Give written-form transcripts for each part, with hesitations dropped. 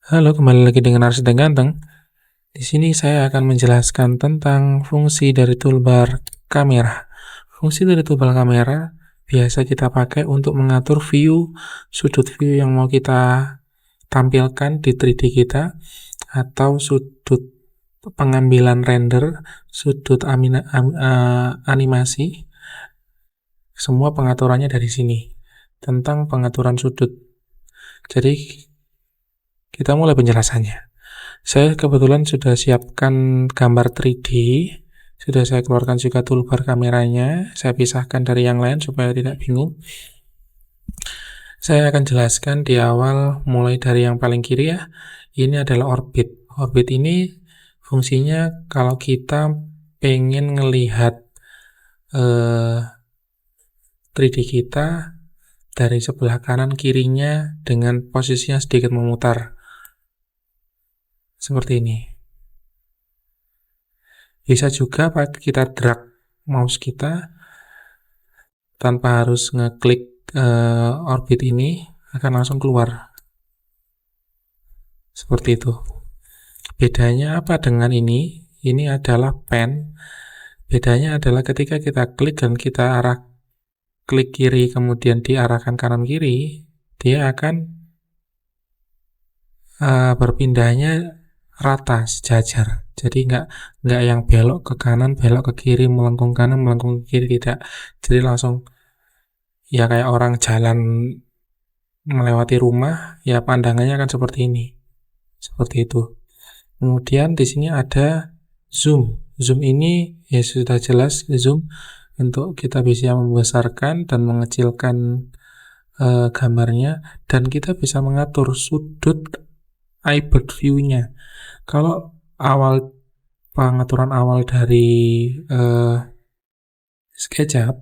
Halo, kembali lagi dengan Arsita Ganteng. Di sini saya akan menjelaskan tentang fungsi dari toolbar kamera. Fungsi dari toolbar kamera biasa kita pakai untuk mengatur sudut view yang mau kita tampilkan di 3D kita, atau sudut pengambilan render, sudut animasi. Semua pengaturannya dari sini. Tentang pengaturan sudut. Jadi, kita mulai penjelasannya. Saya kebetulan sudah siapkan gambar 3D, sudah saya keluarkan juga toolbar kameranya, saya pisahkan dari yang lain supaya tidak bingung. Saya akan jelaskan di awal mulai dari yang paling kiri ya. Ini adalah orbit. Orbit ini fungsinya kalau kita pengen ngelihat 3D kita dari sebelah kanan kirinya dengan posisinya sedikit memutar. Seperti ini. Bisa juga kita drag mouse kita tanpa harus ngeklik orbit ini, akan langsung keluar. Seperti itu. Bedanya apa dengan ini? Ini adalah pen. Bedanya adalah ketika kita klik dan kita klik kiri kemudian diarahkan kanan kiri, dia akan berpindahnya rata, sejajar. Jadi nggak yang belok ke kanan, belok ke kiri, melengkung kanan, melengkung ke kiri, tidak. Jadi langsung ya kayak orang jalan melewati rumah, ya pandangannya akan seperti ini. Seperti itu. Kemudian di sini ada zoom. Zoom ini ya sudah jelas zoom untuk kita bisa membesarkan dan mengecilkan gambarnya, dan kita bisa mengatur sudut eye bird view-nya. Kalau pengaturan awal dari SketchUp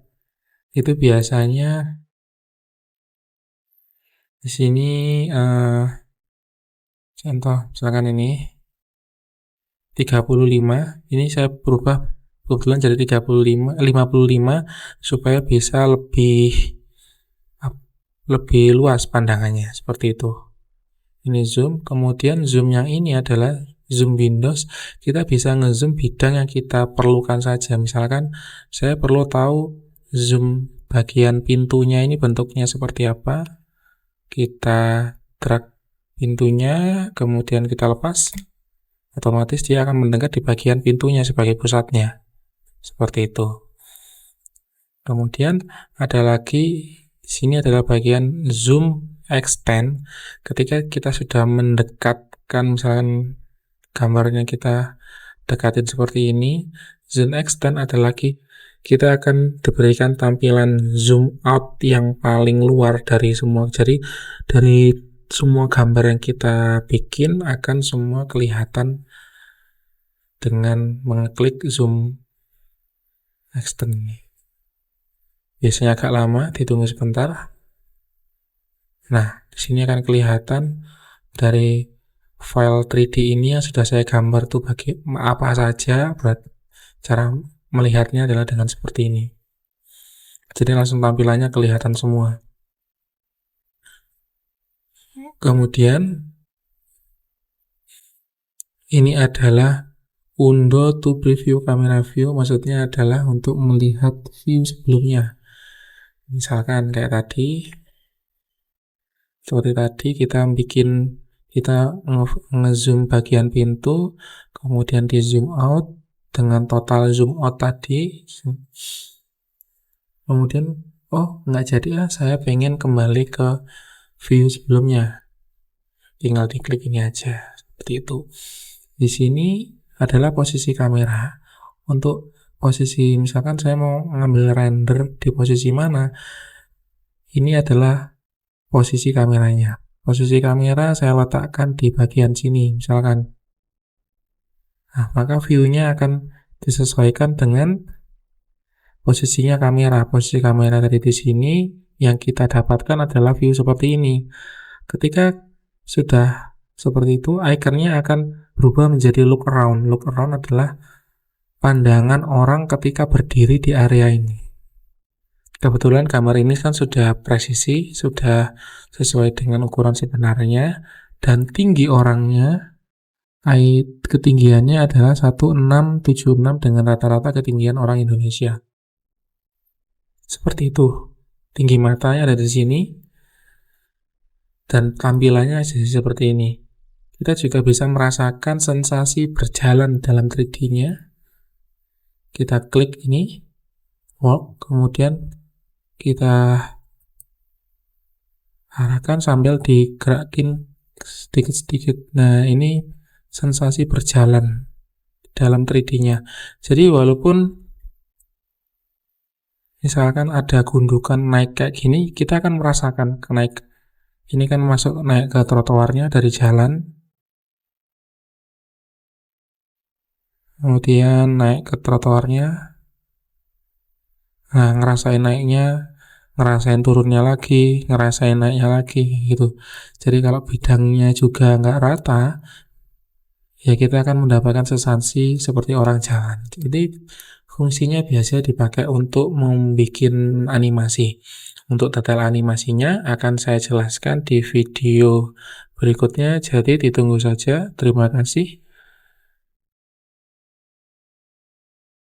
itu biasanya di sini contoh misalkan ini 35, ini saya berubah kebetulan jadi 55 supaya bisa lebih luas pandangannya, seperti itu. Ini zoom, kemudian zoom yang ini adalah zoom Windows. Kita bisa ngezoom bidang yang kita perlukan saja. Misalkan saya perlu tahu zoom bagian pintunya ini bentuknya seperti apa. Kita drag pintunya, kemudian kita lepas, otomatis dia akan mendekat di bagian pintunya sebagai pusatnya. Seperti itu. Kemudian ada lagi, di sini adalah bagian zoom extend. Ketika kita sudah mendekatkan, misalkan gambarnya kita dekatin seperti ini, zoom extend ada lagi, kita akan diberikan tampilan zoom out yang paling luar dari semua. Jadi dari semua gambar yang kita bikin akan semua kelihatan dengan mengklik zoom extend ini. Biasanya agak lama, ditunggu sebentar. Nah, di sini akan kelihatan dari file 3D ini yang sudah saya gambar tuh apa saja. Cara melihatnya adalah dengan seperti ini. Jadi langsung tampilannya kelihatan semua. Kemudian ini adalah window to preview camera view, maksudnya adalah untuk melihat view sebelumnya. Misalkan kayak tadi, seperti tadi kita nge-zoom bagian pintu, kemudian di zoom out dengan total zoom out tadi, kemudian nggak jadi saya pengen kembali ke view sebelumnya, tinggal diklik ini aja, seperti itu. Di sini adalah posisi kamera. Untuk posisi, misalkan saya mau ngambil render di posisi mana, ini adalah posisi kameranya. Posisi kamera saya letakkan di bagian sini, misalkan. Nah, maka view-nya akan disesuaikan dengan posisinya kamera. Posisi kamera dari di sini, yang kita dapatkan adalah view seperti ini. Ketika sudah seperti itu, ikonnya akan berubah menjadi look around. Look around adalah pandangan orang ketika berdiri di area ini. Kebetulan gambar ini kan sudah presisi, sudah sesuai dengan ukuran sebenarnya, dan tinggi orangnya, ketinggiannya adalah 1676 dengan rata-rata ketinggian orang Indonesia. Seperti itu. Tinggi matanya ada di sini, dan tampilannya seperti ini. Kita juga bisa merasakan sensasi berjalan dalam 3D-nya. Kita klik ini, walk, kemudian kita arahkan sambil digerakin sedikit-sedikit. Nah, ini sensasi berjalan dalam 3D-nya. Jadi walaupun misalkan ada gundukan naik kayak gini, kita akan merasakan naik. Ini kan naik ke trotoarnya dari jalan. Kemudian naik ke trotoarnya. Nah, ngerasain naiknya, ngerasain turunnya lagi, ngerasain naiknya lagi, gitu. Jadi kalau bidangnya juga nggak rata, ya kita akan mendapatkan sensasi seperti orang jalan. Jadi fungsinya biasa dipakai untuk membuat animasi. Untuk detail animasinya akan saya jelaskan di video berikutnya, jadi ditunggu saja. Terima kasih.